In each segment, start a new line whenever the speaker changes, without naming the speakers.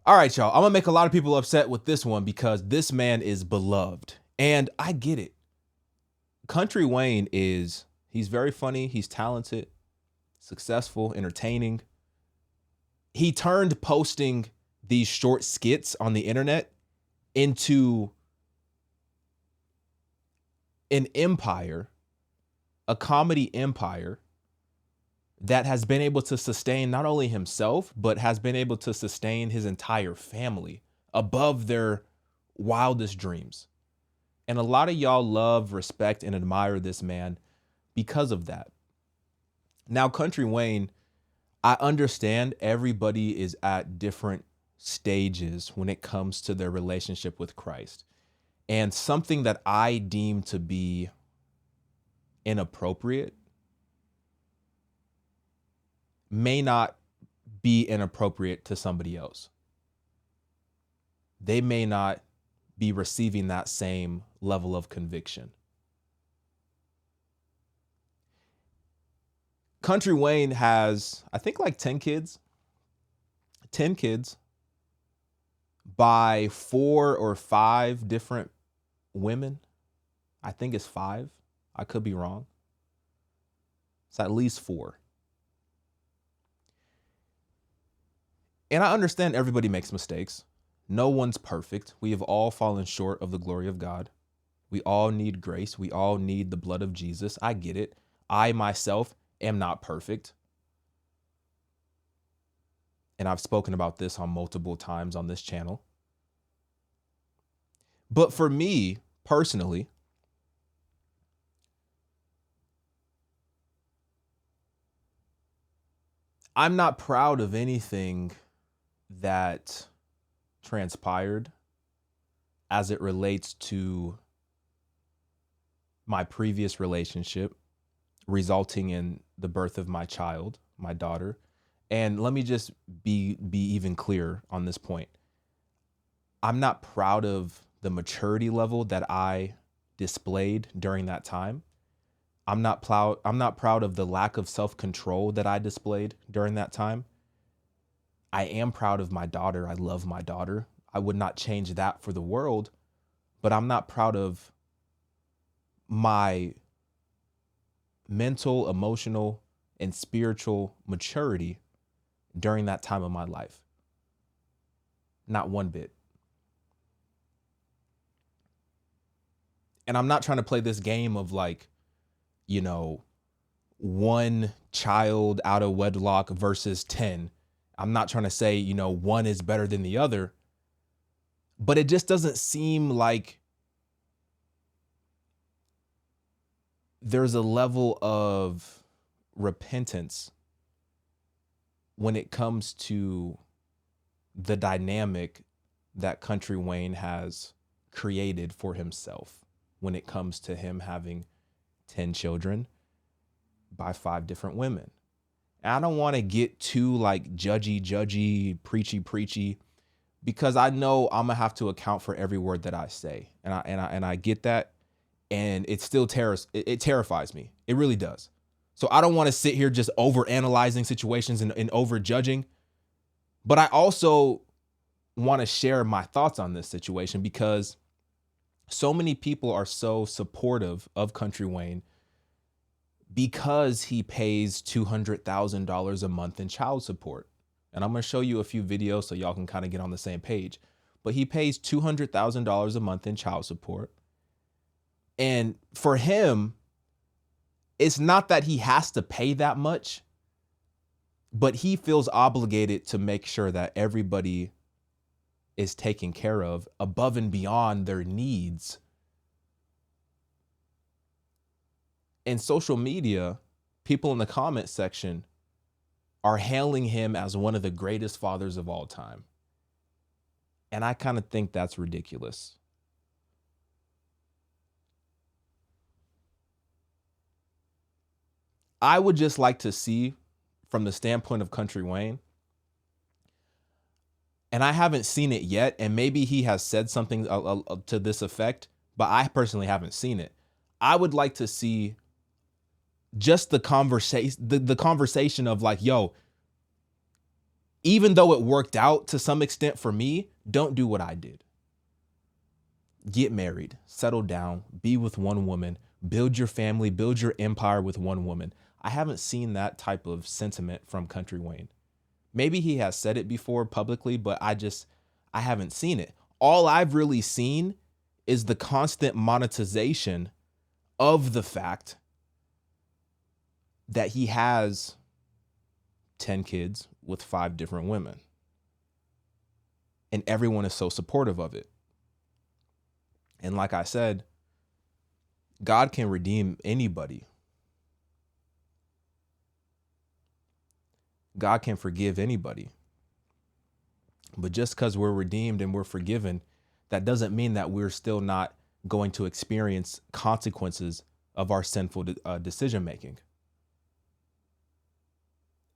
All right, y'all. I'm gonna make a lot of people upset with this one because this man is beloved. And I get it. Country Wayne he's very funny, he's talented, successful, entertaining. He turned posting these short skits on the internet into an empire, a comedy empire that has been able to sustain not only himself, but has been able to sustain his entire family above their wildest dreams. And a lot of y'all love, respect, and admire this man because of that. Now, Country Wayne, I understand everybody is at different stages when it comes to their relationship with Christ. And something that I deem to be inappropriate may not be inappropriate to somebody else. They may not be receiving that same level of conviction. Country Wayne has, I think, like 10 kids. 10 kids by 4 or 5 different women. I think it's 5. I could be wrong. It's at least 4. And I understand everybody makes mistakes. No one's perfect. We have all fallen short of the glory of God. We all need grace. We all need the blood of Jesus. I get it. I myself am not perfect. And I've spoken about this on multiple times on this channel. But for me personally, I'm not proud of anything that transpired as it relates to my previous relationship, resulting in the birth of my child, my daughter. And let me just be even clear on this point. I'm not proud of the maturity level that I displayed during that time. I'm not proud of the lack of self-control that I displayed during that time. I am proud of my daughter. I love my daughter. I would not change that for the world, but I'm not proud of my mental, emotional, and spiritual maturity during that time of my life. Not one bit. And I'm not trying to play this game of like, one child out of wedlock versus 10. I'm not trying to say, one is better than the other, but it just doesn't seem like there's a level of repentance when it comes to the dynamic that Country Wayne has created for himself when it comes to him having 10 children by 5 different women. And I don't want to get too like judgy, preachy, because I know I'm gonna have to account for every word that I say, and I get that, and it still it terrifies me. It really does. So I don't want to sit here just over analyzing situations and over judging, but I also want to share my thoughts on this situation because so many people are so supportive of Country Wayne because he pays $200,000 a month in child support. And I'm going to show you a few videos so y'all can kind of get on the same page. But he pays $200,000 a month in child support. And for him, it's not that he has to pay that much, but he feels obligated to make sure that everybody is taken care of above and beyond their needs. In social media, people in the comment section are hailing him as one of the greatest fathers of all time. And I kind of think that's ridiculous. I would just like to see, from the standpoint of Country Wayne, and I haven't seen it yet, and maybe he has said something to this effect, but I personally haven't seen it. I would like to see just the conversation of like, yo, even though it worked out to some extent for me, don't do what I did. Get married, settle down, be with one woman, build your family, build your empire with one woman. I haven't seen that type of sentiment from Kountry Wayne. Maybe he has said it before publicly, but I haven't seen it. All I've really seen is the constant monetization of the fact that he has 10 kids with 5 different women. And everyone is so supportive of it. And like I said, God can redeem anybody. God can forgive anybody. But just because we're redeemed and we're forgiven, that doesn't mean that we're still not going to experience consequences of our sinful decision making.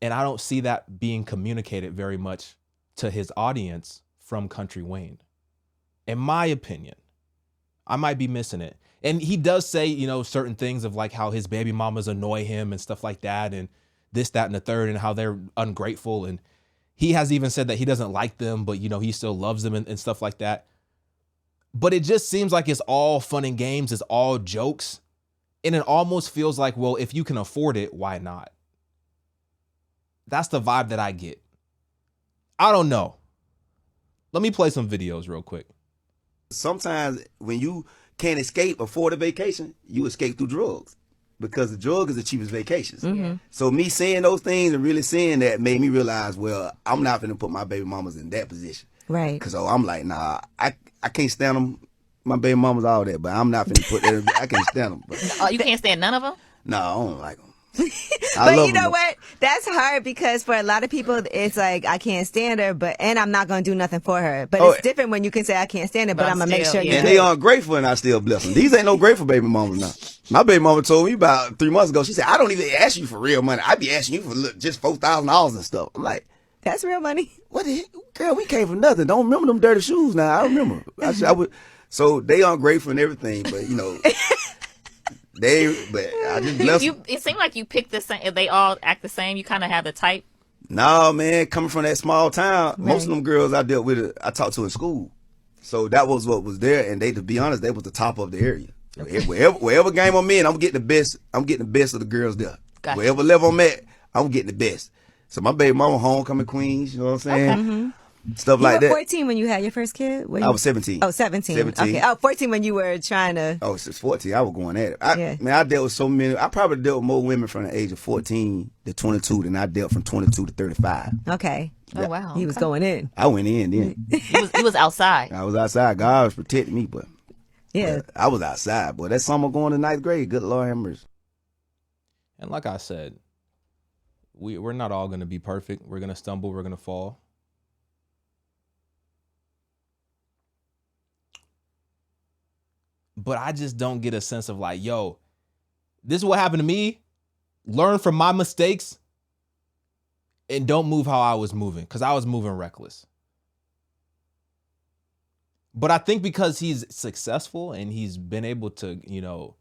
And I don't see that being communicated very much to his audience from Kountry Wayne. In my opinion, I might be missing it. And he does say, you know, certain things of like how his baby mamas annoy him and stuff like that, and this, that, and the third, and how they're ungrateful. And he has even said that he doesn't like them, but, you know, he still loves them and stuff like that. But it just seems like it's all fun and games. It's all jokes. And it almost feels like, well, if you can afford it, why not? That's the vibe that I get. I don't know. Let me play some videos real quick.
Sometimes when you can't escape, afford a vacation, you escape through drugs. Because the drug is the cheapest vacations. Mm-hmm. So me saying those things and really saying that made me realize, well, I'm not going to put my baby mamas in that position.
Right.
Because I'm like, nah, I can't stand them. My baby mamas, all that, but I'm not going to put that. I can't stand them. But,
oh, you can't stand none of them?
No, I don't like them.
But you know what? That's hard because for a lot of people, it's like, I can't stand her, and I'm not going to do nothing for her. But it's different when you can say, I can't stand her, but I'm going to make sure you do.
And they aren't grateful, and I still bless them. These ain't no grateful baby mamas now. My baby mama told me about 3 months ago, she said, I don't even ask you for real money. I be asking you for just $4,000 and stuff. I'm like,
that's real money.
What the heck? Girl, we came from nothing. Don't remember them dirty shoes now. I remember. I would. So they aren't grateful and everything, but, you know. But I just bless them.
It seemed like you picked the same. They all act the same. You kind of have the type.
No, man. Coming from that small town, most of them girls I dealt with, I talked to in school. So that was what was there, and they, to be honest, they was the top of the area. Wherever game I'm in, I'm getting the best. I'm getting the best of the girls there. Gotcha. Wherever level I'm at, I'm getting the best. So my baby mama homecoming queens, you know what I'm saying? Okay. Mm-hmm. Stuff like that.
You were 14 when you had your first kid?
I was 17.
Oh, 17. Okay. Oh, 14 when you were trying to...
Oh, since 14, I was going at it. Man, I dealt with so many... I probably dealt with more women from the age of 14 to 22 than I dealt from 22 to 35.
Okay.
Yeah. Oh, wow.
He was going in.
I went in then.
He was outside.
I was outside. God was protecting me, but...
Yeah.
But I was outside, boy. That summer going to 9th grade, good Lord have mercy.
And like I said, we're not all going to be perfect. We're going to stumble. We're going to fall. But I just don't get a sense of like, yo, this is what happened to me. Learn from my mistakes and don't move how I was moving, because I was moving reckless. But I think because he's successful and he's been able to, you know,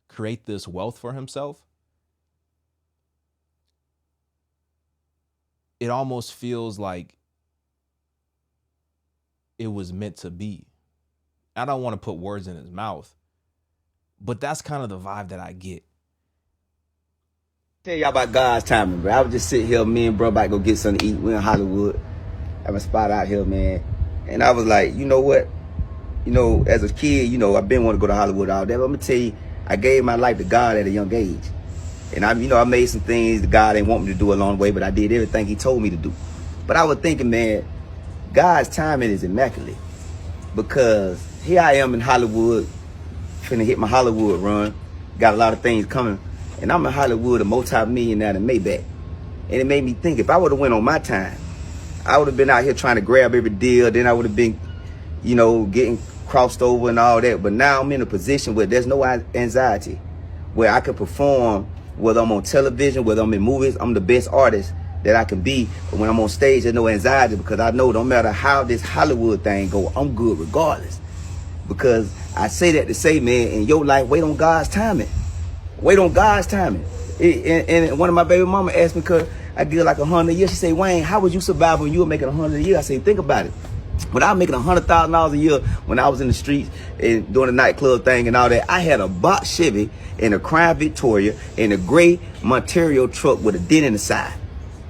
create this wealth for himself, it almost feels like it was meant to be. I don't want to put words in his mouth, but that's kind of the vibe that I get.
Tell y'all about God's timing, bro. I was just sitting here, me and bro about to go get something to eat. We're in Hollywood. I have a spot out here, man. And I was like, you know what? You know, as a kid, you know, I've been wanting to go to Hollywood all day. But I'm gonna tell you, I gave my life to God at a young age. And I made some things that God didn't want me to do along the way, but I did everything he told me to do. But I was thinking, man, God's timing is immaculate. Because here I am in Hollywood, finna hit my Hollywood run. Got a lot of things coming. And I'm in Hollywood, a multi-millionaire in Maybach. And it made me think, if I would have went on my time, I would have been out here trying to grab every deal. Then I would have been, you know, getting crossed over and all that. But now I'm in a position where there's no anxiety, where I can perform, whether I'm on television, whether I'm in movies. I'm the best artist that I can be. But when I'm on stage, there's no anxiety, because I know no matter how this Hollywood thing go, I'm good regardless. Because I say that to say, man, in your life, wait on God's timing. Wait on God's timing. And one of my baby mama asked me, because I get like 100 a year. She say, Wayne, how would you survive when you were making 100 a year? I say, think about it. When I was making $100,000 a year, when I was in the streets and doing the nightclub thing and all that, I had a box Chevy and a Crown Victoria and a gray Ontario truck with a dent in the side.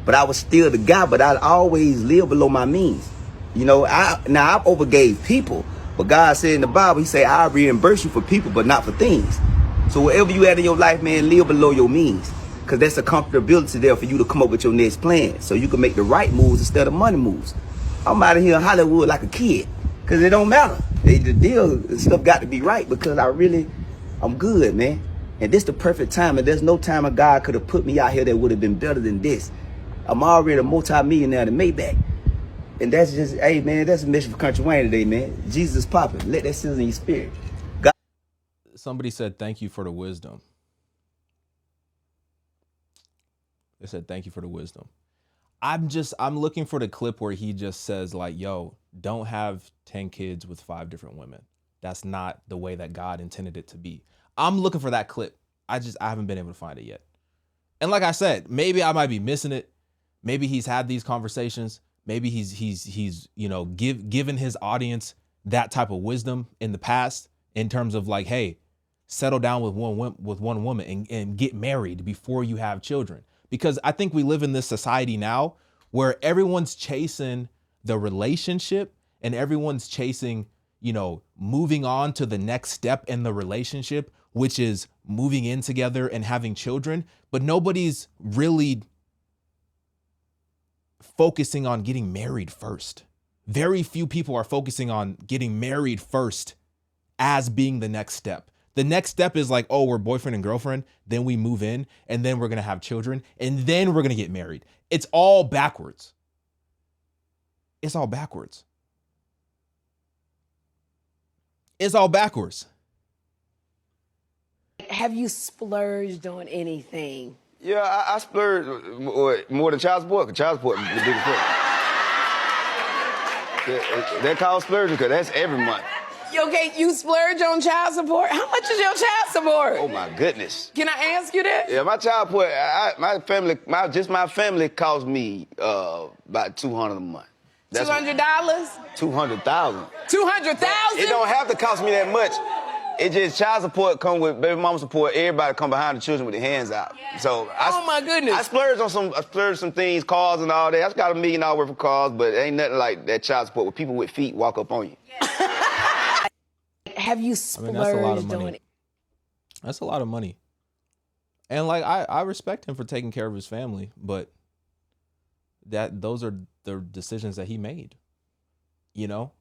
But I was still the guy, but I always lived below my means. You know, I overgave people, but God said in the Bible, he said, I'll reimburse you for people, but not for things. So wherever you at in your life, man, live below your means. Because that's a comfortability there for you to come up with your next plan. So you can make the right moves instead of money moves. I'm out of here in Hollywood like a kid. Because it don't matter. The deal, stuff got to be right because I'm good, man. And this the perfect time. And there's no time a God could have put me out here that would have been better than this. I'm already a multi-millionaire to Maybach. And that's just, hey, man, that's a mission for Kountry Wayne today, man. Jesus is popping. Let that sizzle in your spirit. God.
Somebody said, thank you for the wisdom. They said, thank you for the wisdom. I'm looking for the clip where he just says like, yo, don't have 10 kids with 5 different women. That's not the way that God intended it to be. I'm looking for that clip. I haven't been able to find it yet. And like I said, maybe I might be missing it. Maybe he's had these conversations. Maybe he's given his audience that type of wisdom in the past in terms of like, hey, settle down with one woman and get married before you have children. Because I think we live in this society now where everyone's chasing the relationship and everyone's chasing, moving on to the next step in the relationship, which is moving in together and having children. But nobody's really focusing on getting married first. Very few people are focusing on getting married first as being the next step. The next step is like, oh, we're boyfriend and girlfriend. Then we move in and then we're going to have children and then we're going to get married. It's all backwards. It's all backwards. It's all backwards.
Have you splurged on anything?
Yeah, I splurge more than child support, because child support is the biggest thing. That called splurging because that's every month.
Okay, you splurge on child support? How much is your child support?
Oh my goodness.
Can I ask you that?
Yeah, my child support, my family cost me about $200 a month.
$200?
200,000.
200,000?
It don't have to cost me that much. It just child support come with baby mama support. Everybody come behind the children with their hands out. So
Oh my goodness.
I splurged on some things, cars and all that. I just got $1 million worth of cars, but it ain't nothing like that child support where people with feet walk up on you.
Have you splurged
that's a lot of money.
on it?
That's a lot of money. And like I respect him for taking care of his family, but those are the decisions that he made.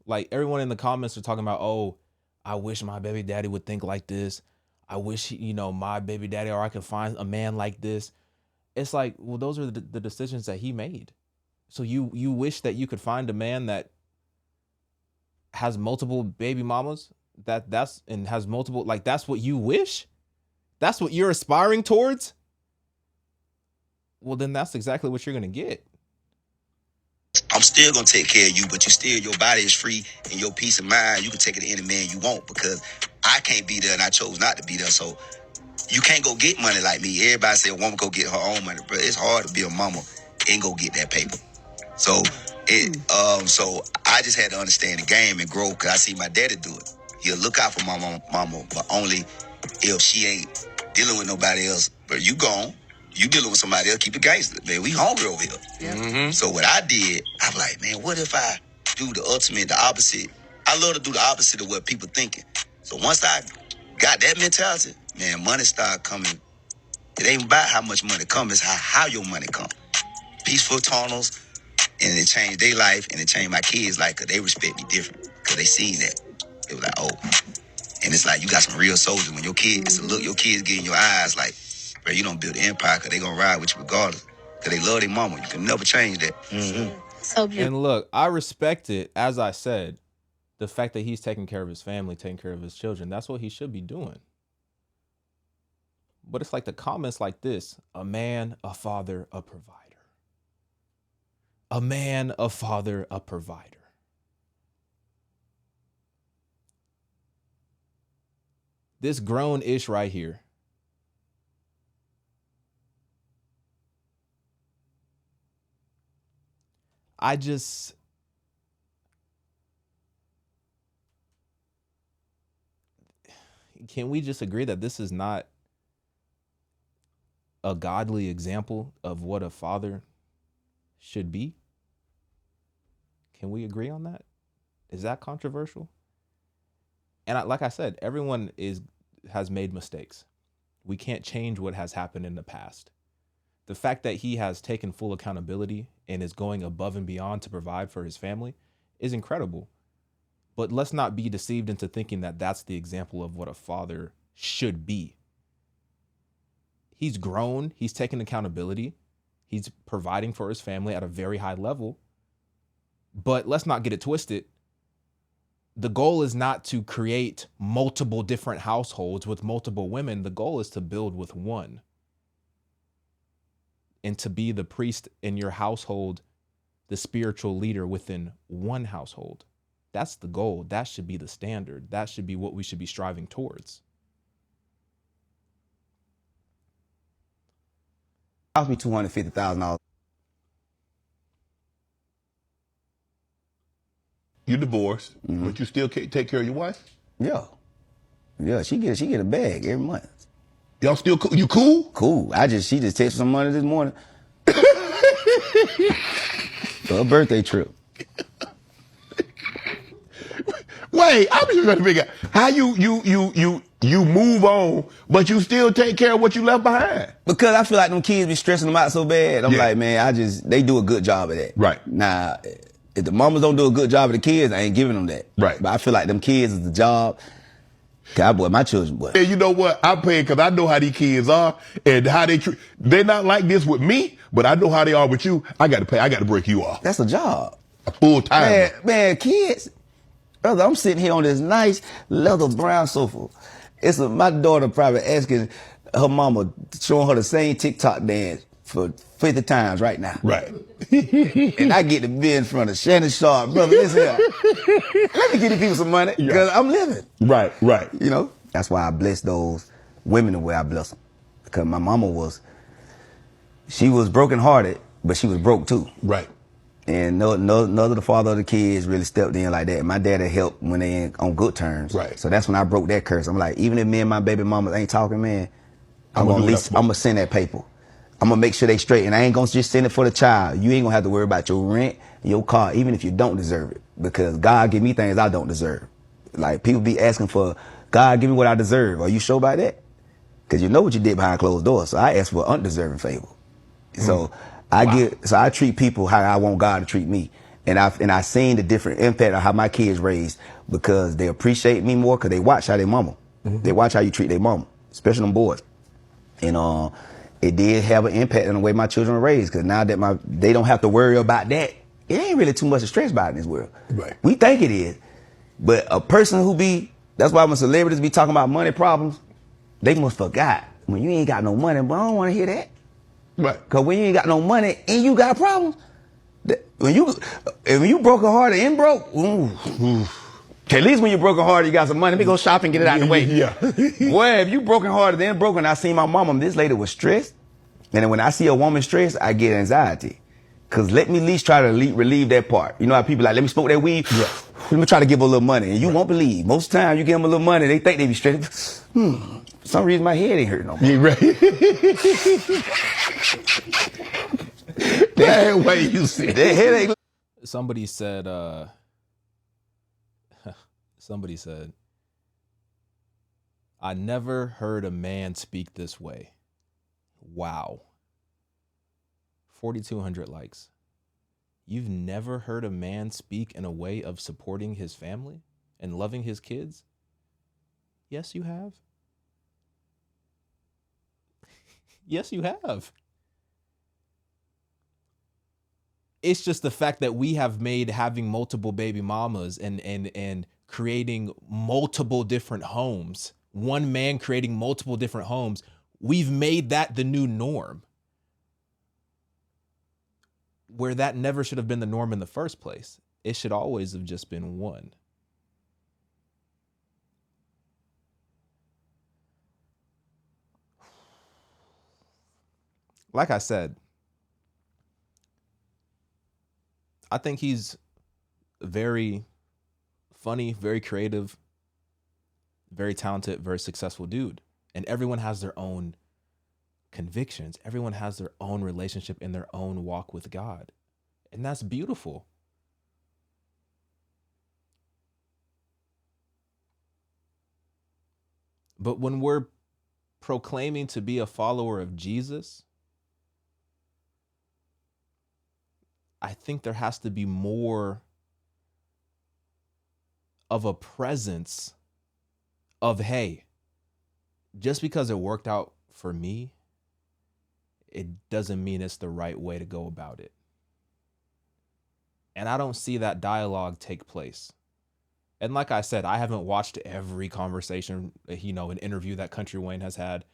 Like everyone in the comments are talking about, oh, I wish my baby daddy would think like this. I wish, my baby daddy or I could find a man like this. It's like, well, those are the decisions that he made. So you wish that you could find a man that has multiple baby mamas, that's multiple, like that's what you wish? That's what you're aspiring towards? Well, then that's exactly what you're going to get.
I'm still gonna take care of you, but your body is free and your peace of mind, you can take it to any man you want because I can't be there and I chose not to be there. So you can't go get money like me. Everybody say a woman go get her own money, but it's hard to be a mama and go get that paper. So so I just had to understand the game and grow because I see my daddy do it. He'll look out for my mama, but only if she ain't dealing with nobody else. But you gone. You dealing with somebody else, keep it gangster. Man, we hungry over here. Yeah. Mm-hmm. So what I did, I'm like, man, what if I do the ultimate, the opposite? I love to do the opposite of what people thinking. So once I got that mentality, man, money started coming. It ain't about how much money comes, it's how your money come. Peaceful tunnels, and it changed their life, and it changed my kids' life, because they respect me different, because they seen that. They were like, oh. And it's like, you got some real soldiers. When your kids, it's a look your kids get in your eyes like, bro, you don't build an empire because they going to ride with you regardless. Because they love their mama. You can never change that. Mm-hmm.
So beautiful.
And look, I respect it, as I said, the fact that he's taking care of his family, taking care of his children. That's what he should be doing. But it's like the comments like this: a man, a father, a provider. A man, a father, a provider. This grown-ish right here I just, can we just agree that this is not a godly example of what a father should be? Can we agree on that? Is that controversial? And like I said, everyone has made mistakes. We can't change what has happened in the past. The fact that he has taken full accountability and is going above and beyond to provide for his family is incredible. But let's not be deceived into thinking that that's the example of what a father should be. He's grown, he's taken accountability, he's providing for his family at a very high level. But let's not get it twisted. The goal is not to create multiple different households with multiple women. The goal is to build with one. And to be the priest in your household, the spiritual leader within one household. That's the goal. That should be the standard. That should be what we should be striving towards.
Cost me $250,000.
You divorced, but you still can't take care of your wife?
Yeah. Yeah, she get a bag every month.
Y'all still cool? You cool?
Cool. She just texted some money this morning. For her birthday trip.
Wait, I'm just trying to figure out how you move on, but you still take care of what you left behind.
Because I feel like them kids be stressing them out so bad. I'm like, man, they do a good job of that.
Right.
Now, if the mamas don't do a good job of the kids, I ain't giving them that.
Right.
But I feel like them kids is the job. My children, boy.
And you know what? I'm paying because I know how these kids are and how they treat. They're not like this with me, but I know how they are with you. I got to pay. I got to break you off.
That's a job.
A full time.
Man, kids. Brother, I'm sitting here on this nice leather brown sofa. My daughter probably asking her mama, showing her the same TikTok dance for 50 times right now.
Right.
And I get to be in front of Shannon Sharp. Brother, listen here. Let me give these people some money because I'm living.
Right.
You know? That's why I bless those women the way I bless them. Because my mama she was brokenhearted, but she was broke too.
Right.
And none of the father of the kids really stepped in like that. My daddy helped when they on good terms.
Right.
So that's when I broke that curse. I'm like, even if me and my baby mama ain't talking, man, I'm gonna send that paper. I'm gonna make sure they straight. And I ain't gonna just send it for the child. You ain't gonna have to worry about your rent, your car, even if you don't deserve it. Because God give me things I don't deserve. Like people be asking for, God, give me what I deserve. Are you sure about that? Because you know what you did behind closed doors. So I ask for an undeserving favor. So I treat people how I want God to treat me. And I seen the different impact of how my kids raised because they appreciate me more because they watch how they mama. They watch how you treat their mama, especially them boys. And it did have an impact on the way my children were raised because now that they don't have to worry about that, it ain't really too much to stress about in this world.
Right.
We think it is. But a person that's why when celebrities be talking about money problems, they must forgot. When you ain't got no money, but I don't want to hear that.
Right.
Because when you ain't got no money and you got problems, when you broken hearted and broke, at least when you're broken hearted, you got some money. Let me go shop and get it out of the way.
Yeah.
Boy, if you broken hearted and broken, I seen my mama, this lady was stressed. And then when I see a woman stressed, I get anxiety. Because let me at least try to relieve that part. You know how people like, let me smoke that weed.
Yeah.
Let me try to give her a little money. And you won't believe. Most of the time you give them a little money, they think they be stressed. For some reason my head ain't hurt no more.
Yeah, right. That way you see
That head ain't.
Somebody said, I never heard a man speak this way. Wow. 4,200 likes. You've never heard a man speak in a way of supporting his family and loving his kids? Yes, you have. Yes, you have. It's just the fact that we have made having multiple baby mamas and creating multiple different homes, one man creating multiple different homes, we've made that the new norm. Where that never should have been the norm in the first place. It should always have just been one. Like I said, I think he's very funny, very creative, very talented, very successful dude. And everyone has their own convictions. Everyone has their own relationship and their own walk with God. And that's beautiful. But when we're proclaiming to be a follower of Jesus, I think there has to be more of a presence of, hey, just because it worked out for me, it doesn't mean it's the right way to go about it. And I don't see that dialogue take place. And like I said, I haven't watched every conversation, you know, an interview that Country Wayne has had.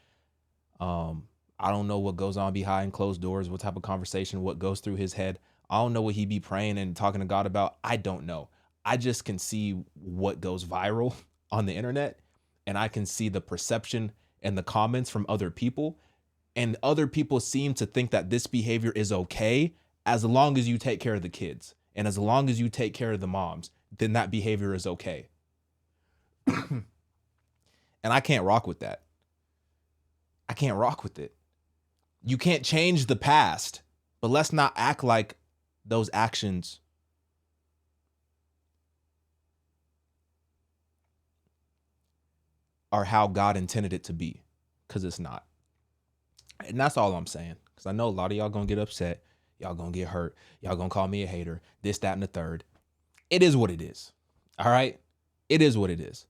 I don't know what goes on behind closed doors, what type of conversation, what goes through his head. I don't know what he be praying and talking to God about. I don't know. I just can see what goes viral on the internet, and I can see the perception and the comments from other people. And other people seem to think that this behavior is okay as long as you take care of the kids. And as long as you take care of the moms, then that behavior is okay. And I can't rock with that. I can't rock with it. You can't change the past, but let's not act like those actions are how God intended it to be, because it's not. And that's all I'm saying, because I know a lot of y'all gonna get upset. Y'all gonna get hurt. Y'all gonna call me a hater, this, that, and the third. It is what it is. All right? It is what it is.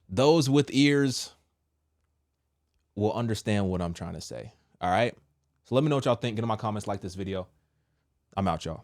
Those with ears will understand what I'm trying to say. All right? So let me know what y'all think. Get in my comments, like this video. I'm out, y'all.